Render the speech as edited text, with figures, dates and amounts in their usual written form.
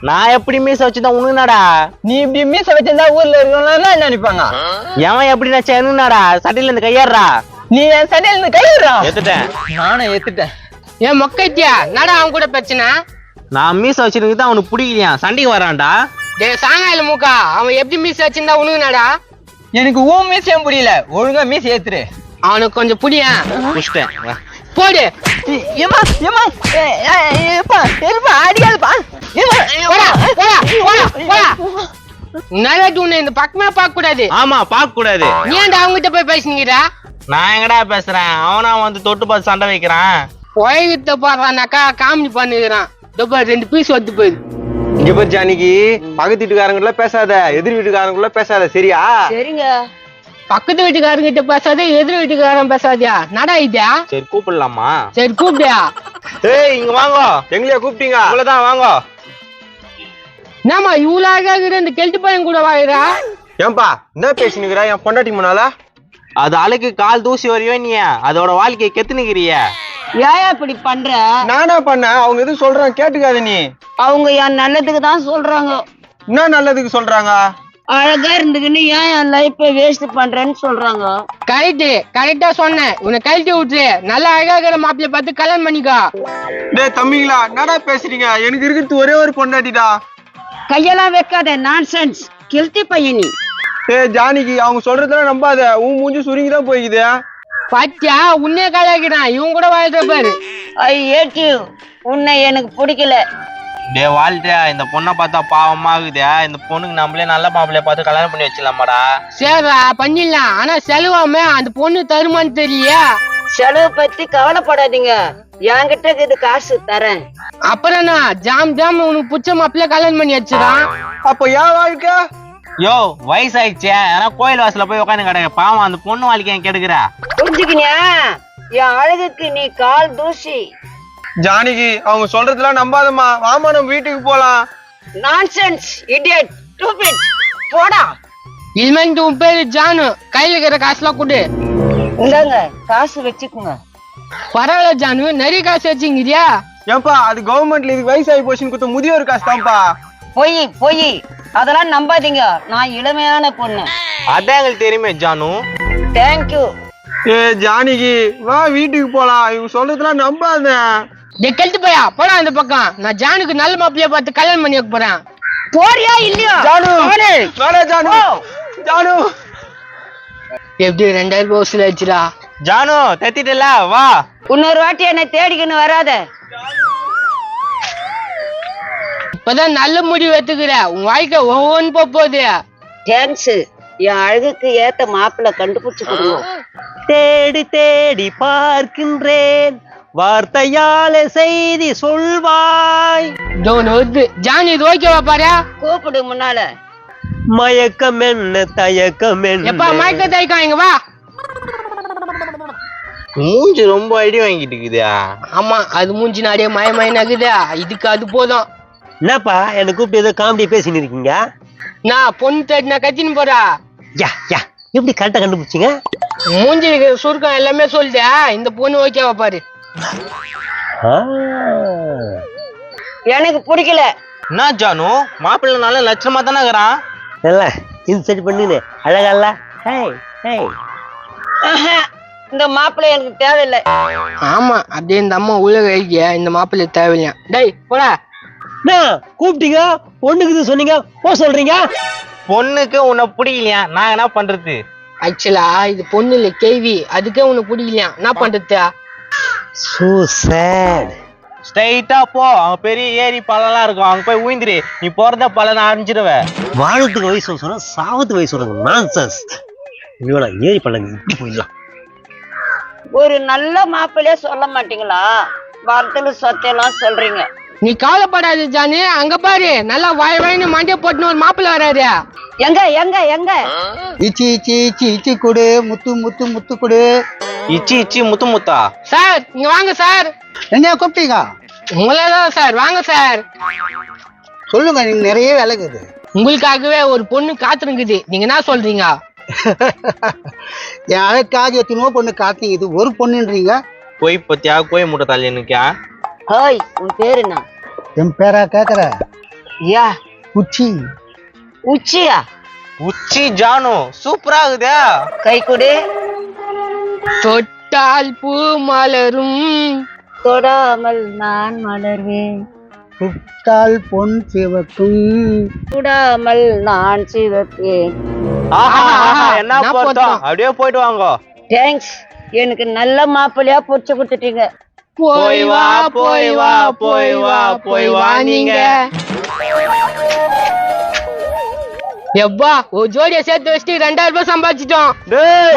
நான் எப்படி மீச வச்சுதான் உனக்குனாடா? நீ இப்படி மீச வச்சிருந்தா ஊர்ல இருக்கவங்க என்ன நினைப்பாங்க? எவன் எப்படி நினைச்சா என்னடா? சட்டையில இருந்து கையாடுறா. நீ என் சட்டையில இருந்து கையிடுறா. ஏத்துட்டேன். நானே ஏத்துட்டேன். ஏன் மொக்கைத்தியா நடா அவன் கூட பிரச்சனை? நான் மீச வச்சிருக்கதான் அவனுக்கு பிடிக்கலையா, சண்டைக்கு வரான்டா. டேய் சாங்காயில மூக்கா, அவன் எப்படி மீச வச்சிருந்தா உனக்குனாடா? எனக்கு ஊன் மீசையும் புரியல, ஒழுங்கா மீச ஏத்துரு. அவனுக்கு கொஞ்சம் புடியா புடிச்சிட்டேன். போடு. ஏமா ஏமா ஏப்பா ஏப்பா அடியாதுப்பா. போடா போடா போடா போடா. நல்லது உன்னை இந்த பக்கமே பார்க்க கூடாது. ஆமா பார்க்க கூடாது. நீ ஏன்டா அவங்கிட்ட போய் பேசுனீங்கடா? நான் எங்கடா பேசுறேன்? அவனா வந்து தொட்டு பார்த்து சண்டை வைக்கிறான். போய்கிட்ட பாடுறானாக்கா காமெடி பண்ணிக்கிறான். டப்பா 2 பீஸ் வந்து போயிது. இங்க பேர் ஜானிக்கு பக்கத்து வீட்டுக்காரங்கள பேசாத, எதிர் வீட்டுக்காரங்கள பேசாத, சரியா? சரிங்க. பக்கத்து வீட்டுக்காரங்கிட்ட பேசாத, எதிர் வீட்டுக்காரன் பேசாதியா? நடா இதா? சரி கூப்பிடலாமா? சரி கூப்பிடியா? ஏய் இங்க வாங்க. எங்களையா கூப்பிட்டீங்க? அவ்வளவுதான் வாங்க. என்னம்மா இவ்வளவு அழகா இந்த கெல்ட்டு பையன் கூட வாயிரா? ஏன்பா என்ன பேசினுக்கிற? என் பொண்டாட்டி முன்னால அது அழுக்கு கால் தூசி வரையோ நீ அதோட வாழ்க்கையை கெத்துனுக்கிறிய. ஏன் இப்படி பண்ற? நானா பண்ணேன்? அவங்க எதுவும் சொல்றாங்க கேட்டுக்காத நீ. அவங்க என் நல்லதுக்கு தான் சொல்றாங்க. என்ன நல்லதுக்கு சொல்றாங்க? அழகா இருந்துக்குன்னு ஏன் என் லைஃபை வேஸ்ட் பண்றேன்னு சொல்றாங்க. கரெக்டா சொன்னேன். உன்னை கழட்டி விட்டுரு. நல்லா அழகா இருக்கிற மாப்பிள்ளை பார்த்து கல்யாணம் பண்ணிக்கோ. டேய் தம்பிங்களா என்னடா பேசுறீங்க? எனக்கு இருக்கிறது ஒரே ஒரு பொண்டாட்டிடா. கையெல்லாம் வைக்காத, நான்சென்ஸ் கெல்த்தி பையனி. ஏய் ஜானிக்கு அவங்க சொல்றதெல்லாம் நம்பாத, உன் மூஞ்சி சுருங்கிதான் போய்க்குது. பாத்தியா உன்னே கலாய்க்கிறான். இவன் கூட வாழ்ற பாரு. ஐ ஹேட் யூ. உன்னை எனக்கு பிடிக்கல. டே வாழ்க்கையா, இந்த பொண்ணை பார்த்தா பாவமா இருக்குதே. இந்த பொண்ணுக்கு நம்மளே நல்ல மாப்பிள்ளைய பார்த்து கல்யாணம் பண்ணி வச்சிடலாமாடா? சரிடா பண்ணிடலாம். ஆனா செலவாம அந்த பொண்ணு தருமான்னு தெரியலையா? செலவு பத்தி கவலைப்படாதீங்க, என்கிட்ட இது காசு தரேன். அப்புறம் ஜாம் ஜாம் உனக்கு பிடிச்ச மாப்பிள்ளைய கல்யாணம் பண்ணி வச்சிடான். அப்ப ஏன் வாழ்க்கை? யோ வயசாயிடுச்சே, ஆனா கோயில் வாசல போய் உட்காந்து கிடக்க பாவம். அந்த பொண்ணு வாழ்க்கைய கெடுக்குற. புரிஞ்சுக்கினியா? என் அழகுக்கு நீ கால் தூசி. ஜானிக்கு அவங்க சொல்றதெல்லாம் நம்பாதம்மா. வாமா நம்ம வீட்டுக்கு போலாம். Nonsense idiot stupid. போடா. இனிமேல் உன் பேரு ஜானு. கையில இருக்கிற காசுலாம் கொடு. இந்தாங்க காசு வச்சுக்குங்க. பரவாயில்ல ஜானு, நிறைய காசு வச்சுங்கிறியா? ஏன்பா அது கவர்மெண்ட்ல இதுக்கு வயசாகி போச்சுன்னு கொடுத்த முதியோர் காசு தான்ப்பா. பொய் அதெல்லாம் நம்பாதீங்க. நான் இளமையான பொண்ணு. அதான் எங்களுக்கு தெரியுமே ஜானு. தேங்க்யூ. ஏ ஜானிக்கு வா வீட்டுக்கு போலாம். இவங்க சொல்றதெல்லாம் நம்பாத. கெல்ட்டு போயா போடா அந்த பக்கம். நான் ஜானுக்கு நல்ல மாப்பிள்ளைய பார்த்து கல்யாணம் பண்ணி வைக்க போறேன். போறியா இல்லையா? ஜானு வேற ஜானு. ஜானு எப்படி 2000 ரூபாய் வசூல் ஆயிடுச்சுடா. ஜானு தெத்திட்டல வா. இன்னொரு வாட்டி என்னை தேடிக்கின்னு வராத. இப்பதான் நல்ல முடிவு எடுத்துக்கிற. உன் வாழ்க்கை ஒவ்வொன்னு போகுது. தேங்க்ஸ். என் அழகுக்கு ஏத்த மாப்பிள்ளை கண்டுபிடிச்சு கொடுங்க. தேடி தேடி பார்க்கின்றேன், வார்த்தையால செய்தி சொல்வாய். ஜானு இது ஓகேவா பாரு? கூப்பிடு முன்னால. மயக்கம் என்ன தயக்கம் என்ன? எப்பா மயக்க தயக்கம் இங்க வா. மூஞ்சி ரொம்ப அடி வாங்கிட்டு இருக்குதா? ஆமா அது மூஞ்சி நாடியே மய நகுதா. இதுக்கு அது போதும். என்னப்பா என்ன கூப்பிட்டு ஏதோ காமெடி பேசின்னு இருக்கீங்க? நான் பொண்ணு தேடினா கத்தின்னு போறா. யா எப்படி கரெக்டா கண்டுபிடிச்சிங்க? மூஞ்சி சுருக்கம் எல்லாமே சொல்லிட்டா. இந்த பொண்ணு ஓகேவா பாரு? எனக்கு பிடிக்கல. என்ன ஜானு மாப்பிள்ளை நல்ல லட்சணமா தானே இருக்கிறான்? நல்லா இன்செட் பண்ணுன்னு அழகல்ல. இந்த மாப்பிள்ளை எனக்கு தேவையில்லை. ஆமா அப்படியே இந்த அம்மா உலக ஐக்கிய இந்த மாப்பிள்ளை தேவையில்லையா? டேய் போடா. கூப்பிட்டீங்க பொண்ணுக்கு சொன்னீங்க போ சொல்றீங்க. பொண்ணுக்கு உன்னை பிடிக்கலையா? நான் என்ன பண்றது? ஆக்சுவலா இது பொண்ணு இல்ல கேள்வி. அதுக்கே உனக்கு பிடிக்கலையா? என்ன பண்றது? So sad. ஸ்ட்ரைட்டா போ. அவங்க பெரிய ஏரி பழம்லாம் இருக்கும், அங்க போய் ஊய்ந்துரு. நீ போறத பழம் அரைஞ்சிருவ. வாழத்துக்கு வயசு சொல்ற, சாவத்துக்கு வயசு சொல்றாங்க. நான்சென்ஸ். இவ்வளோ ஏரி பழங்க இப்படி போயிடலாம். ஒரு நல்ல மாப்பிள்ளையே சொல்ல மாட்டீங்களா? வார்த்தையில சத்தியெல்லாம் சொல்றீங்க. நீ கவலைப்படாத ஜானு. அங்க பாரு நல்லா வாய்னு மண்டிய போட்டுன்னு ஒரு மாப்பிள்ளை வராரு. எங்க எங்க எங்க? இச்சி இச்சி இச்சி இச்சி கொடு, முத்து முத்து முத்து கொடு. இச்சி இச்சி முத்து முத்தா? சார் இங்க வாங்க சார். என்ன கூப்பிட்டீங்க? உங்களதான் சார். வாங்க சார். சொல்லுங்க, நீங்க நிறைய விளக்குது. உங்களுக்காகவே ஒரு பொண்ணு காத்துருக்குது. நீங்க என்ன சொல்றீங்க? என் அழகாக எத்தனோ பொண்ணு காத்தீங்க, இது ஒரு பொண்ணுன்றீங்க. கோய் பத்தியா கோய் மூட்டை தள்ளி நிக்கா? ஹாய், உன் பேரு என்ன? என் பேரா கேக்குற? யா உச்சி உச்சியா உச்சி ஜானு சூப்பரா இருக்குதே. கை கொடு. தொட்டால் பூ மலரும். தொடாமல் நான் மலர்வேன். தொட்டால் பொன் சிவக்கும். தொடாமல் நான் சிவப்பேன். என்ன பொருத்தம், அப்படியே போயிட்டு வாங்க. தேங்க்ஸ், எனக்கு நல்ல மாப்பிள்ளையா பொறிச்சு கொடுத்துட்டீங்க. போய் வா போய் வா போய் வா போய் வா நீங்க. எப்பா ஒரு ஜோடியை சேர்த்து வச்சுட்டு 2000 ரூபாய் சம்பாதிச்சிட்டோம். டேய்